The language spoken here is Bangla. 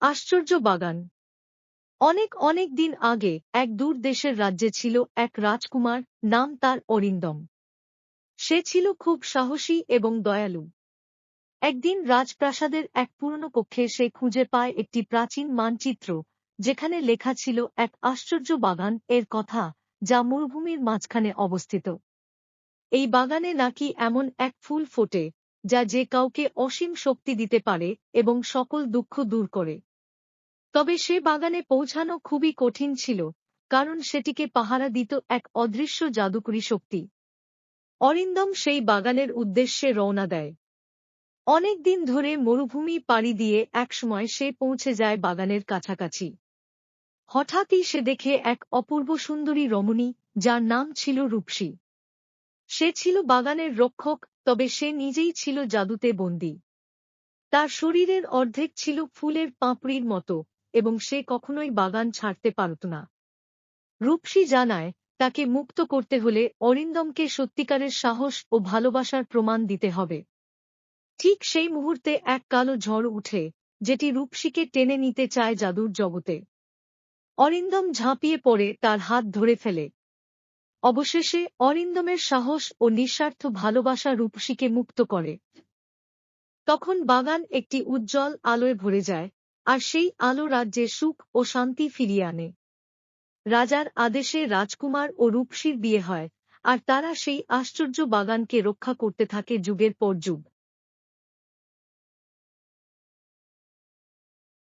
আশ্চর্য বাগান। অনেক অনেক দিন আগে এক দূর দেশের রাজ্যে ছিল এক রাজকুমার, নাম তার অরিন্দম। সে ছিল খুব সাহসী এবং দয়ালু। একদিন রাজপ্রাসাদের এক পুরনো কক্ষে সে খুঁজে পায় একটি প্রাচীন মানচিত্র, যেখানে লেখা ছিল এক আশ্চর্য বাগান এর কথা, যা মরুভূমির মাঝখানে অবস্থিত। এই বাগানে নাকি এমন এক ফুল ফোটে, যা যে কাউকে অসীম শক্তি দিতে পারে এবং সকল দুঃখ দূর করে। তবে সে বাগানে পৌঁছানো খুবই কঠিন ছিল, কারণ সেটিকে পাহারা দিত এক অদৃশ্য জাদুকরী শক্তি। অরিন্দম সেই বাগানের উদ্দেশ্যে রওনা দেয়। অনেক দিন ধরে মরুভূমি পাড়ি দিয়ে একসময় সে পৌঁছে যায় বাগানের কাছাকাছি। হঠাৎই সে দেখে এক অপূর্ব সুন্দরী রমণী, যার নাম ছিল রূপসী। সে ছিল বাগানের রক্ষক, তবে সে নিজেই ছিল জাদুতে বন্দী। তার শরীরের অর্ধেক ছিল ফুলের পাপড়ির মতো, এবং সে কখনোই বাগান ছাড়তে পারত না। রূপসী জানায়, তাকে মুক্ত করতে হলে অরিন্দমকে সত্যিকারের সাহস ও ভালোবাসার প্রমাণ দিতে হবে। ঠিক সেই মুহূর্তে এক কালো ঝড় উঠে, যেটি রূপসীকে টেনে নিতে চায় জাদুর জগতে। অরিন্দম ঝাঁপিয়ে পড়ে তার হাত ধরে ফেলে। অবশেষে অরিন্দমের সাহস ও নিঃস্বার্থ ভালোবাসা রূপসীকে মুক্ত করে। তখন বাগান একটি উজ্জ্বল আলোয় ভরে যায়, আর সেই আলো রাজ্যে সুখ ও শান্তি ফিরিয়ে আনে। রাজার আদেশে রাজকুমার ও রূপসীর বিয়ে হয়, আর তারা সেই আশ্চর্য বাগানকে রক্ষা করতে থাকে যুগের পর যুগ।